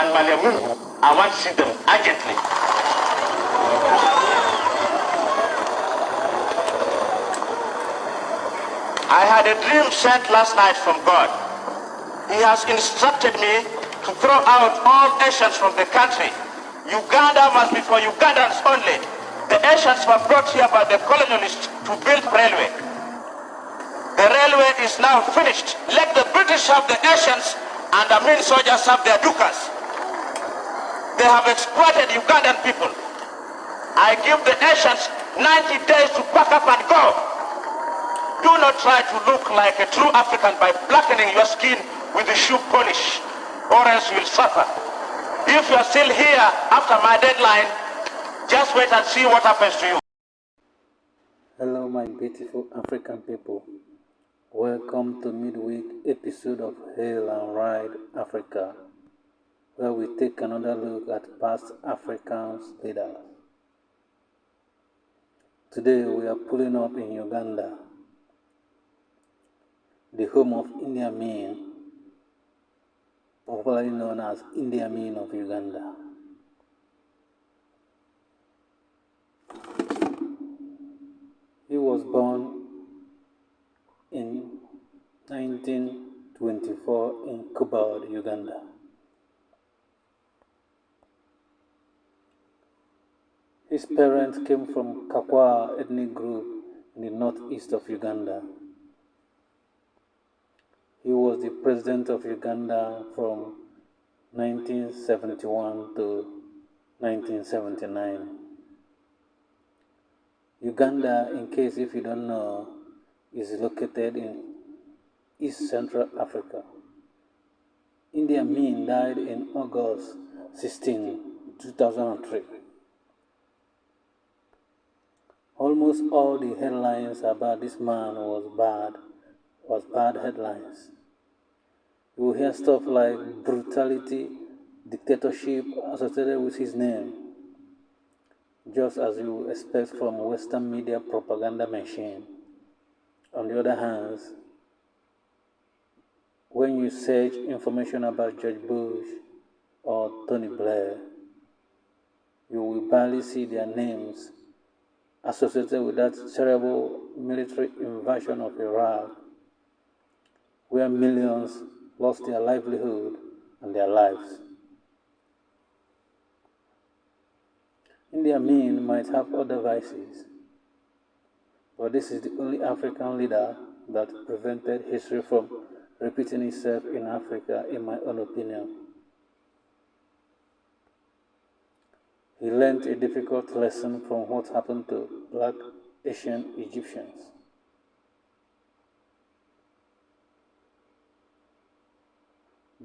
and Malemu. I want to see them urgently. I had a dream sent last night from God. He has instructed me to throw out all Asians from the country. Uganda must be for Ugandans only. The Asians were brought here by the colonialists to build railway. The railway is now finished. Let the British have the Asians and the Amin soldiers have their dukas. They have exploited Ugandan people. I give the Asians 90 days to pack up and go. Do not try to look like a true African by blackening your skin with the shoe polish, or else you'll suffer. If you're still here after my deadline, just wait and see what happens to you. Hello my beautiful African people. Welcome to midweek episode of Hail and Ride Africa, where we take another look at past African leaders. Today we are pulling up in Uganda, the home of Idi Amin, popularly known as Idi Amin of Uganda. He was born in 1924 in Kubad, Uganda. His parents came from Kakwa ethnic group in the northeast of Uganda. He was the president of Uganda from 1971 to 1979. Uganda, in case if you don't know, is located in East Central Africa. Idi Amin died in August 16, 2003. Almost all the headlines about this man was bad headlines. You will hear stuff like brutality, dictatorship associated with his name, just as you would expect from Western media propaganda machine. On the other hand, when you search information about George Bush or Tony Blair, you will barely see their names associated with that terrible military invasion of Iraq, where millions lost their livelihood and their lives. Idi Amin might have other vices, but this is the only African leader that prevented history from repeating itself in Africa, in my own opinion. He learned a difficult lesson from what happened to black Asian Egyptians.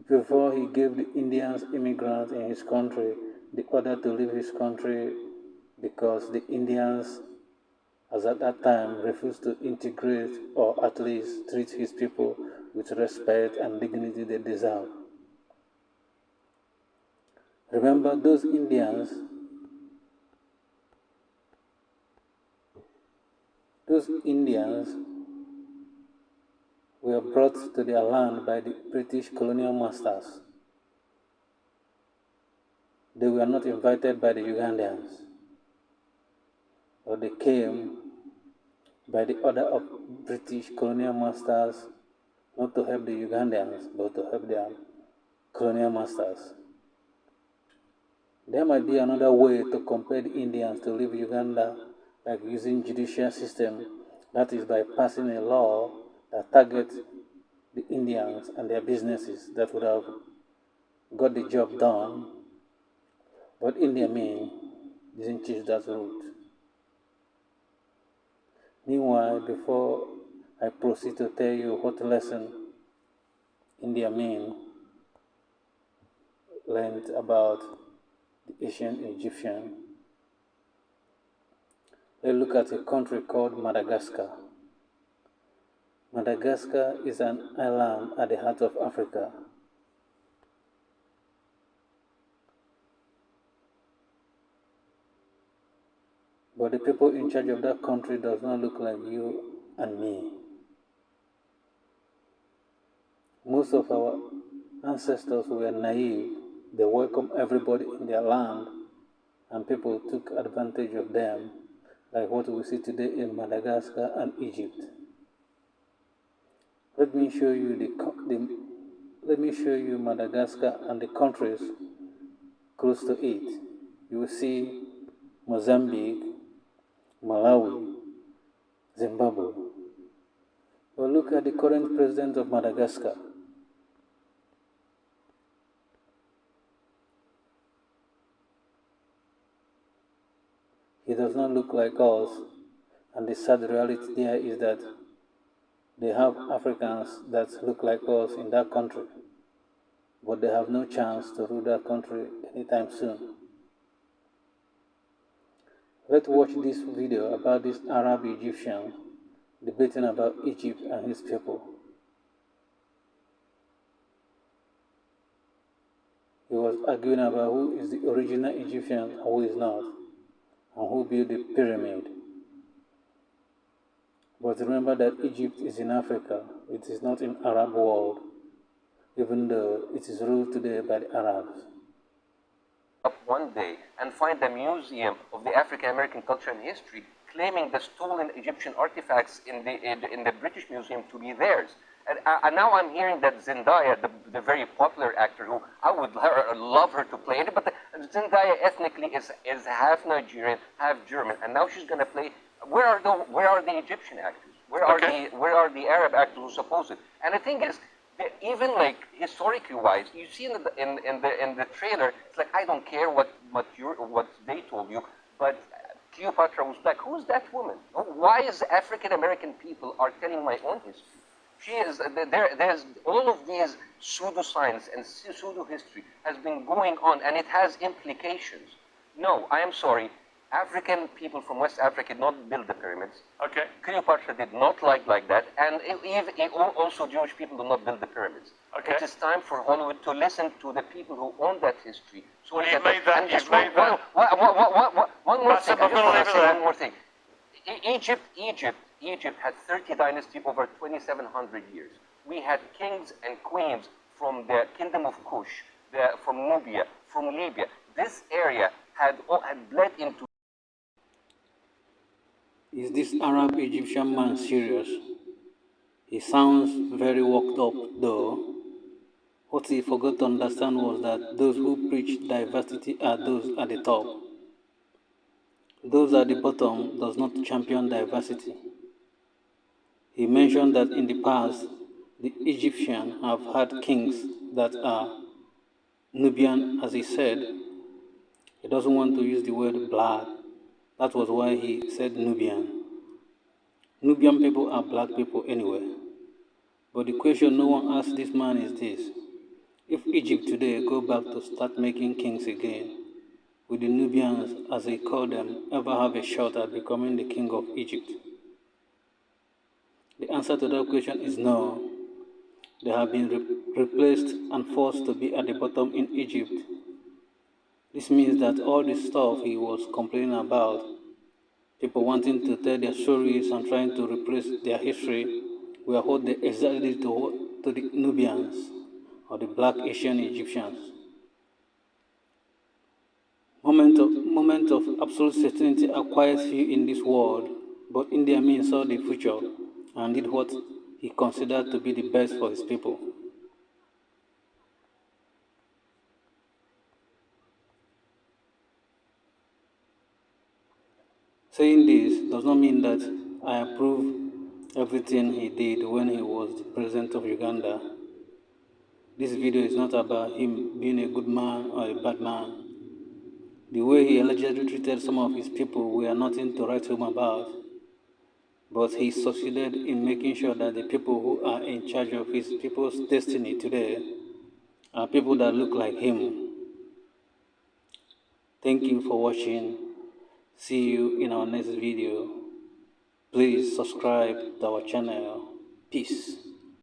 Before he gave the Indians immigrants in his country the order to leave his country because the Indians, as at that time, refused to integrate or at least treat his people with respect and dignity they deserve. Remember, those Indians were brought to their land by the British colonial masters. They were not invited by the Ugandans, but they came by the order of British colonial masters, not to help the Ugandans, but to help their colonial masters. There might be another way to compel the Indians to leave Uganda, like using judicial system, that is by passing a law that targets the Indians and their businesses. That would have got the job done, but Idi Amin didn't choose that route. Meanwhile, before I proceed to tell you what lesson Idi Amin learned about the ancient Egyptian, let's look at a country called Madagascar. Madagascar is an island at the heart of Africa. But the people in charge of that country does not look like you and me. Most of our ancestors were naive They welcomed everybody in their land, and people took advantage of them, like what we see today in Madagascar and Egypt. Let me show you Madagascar and the countries close to it. You will see Mozambique, Malawi, Zimbabwe. Well, look at the current president of Madagascar. He does not look like us, and the sad reality there is that they have Africans that look like us in that country, but they have no chance to rule that country anytime soon. Let's watch this video about this Arab Egyptian debating about Egypt and his people. He was arguing about who is the original Egyptian and who is not, and who built the pyramid. But remember that Egypt is in Africa, it is not in Arab world, even though it is ruled today by the Arabs. Up one day and find a museum of the African American culture and history claiming the stolen Egyptian artifacts in the British Museum to be theirs. And now I'm hearing that Zendaya, the very popular actor, who I would love her to play it, but Zendaya ethnically is half Nigerian, half German, and now she's going to play. Where are the Egyptian actors? Where are the Arab actors who suppose it? And the thing is, even like historically wise, you see in the trailer, it's like, I don't care what they told you, but Cleopatra was black. Who's that woman? Why is African American people are telling my own history? She is there's all of these pseudoscience and pseudo history has been going on, and it has implications. No, I am sorry. African people from West Africa did not build the pyramids. Okay. Cleopatra did not like that, and also Jewish people did not build the pyramids. Okay. It is time for Hollywood to listen to the people who own that history. So well, one more thing. Egypt had 30 dynasties over 2,700 years. We had kings and queens from the kingdom of Kush, from Nubia, from Libya. This area had bled into. Is this Arab Egyptian man serious? He sounds very worked up though. What he forgot to understand was that those who preach diversity are those at the top. Those at the bottom does not champion diversity. He mentioned that in the past, the Egyptians have had kings that are Nubian, as he said. He doesn't want to use the word black. That was why he said Nubian. Nubian people are black people anyway. But the question no one asks this man is this. If Egypt today go back to start making kings again, will the Nubians, as they call them, ever have a shot at becoming the king of Egypt? The answer to that question is no. They have been replaced and forced to be at the bottom in Egypt. This means that all the stuff he was complaining about, people wanting to tell their stories and trying to replace their history, were what they exactly to the Nubians, or the black Asian Egyptians. Moment of absolute certainty are quite few in this world, but Idi Amin saw the future and did what he considered to be the best for his people. Saying this does not mean that I approve everything he did when he was the president of Uganda. This video is not about him being a good man or a bad man. The way he allegedly treated some of his people, we are nothing to write home about. But he succeeded in making sure that the people who are in charge of his people's destiny today are people that look like him. Thank you for watching. See you in our next video. Please subscribe to our channel. Peace.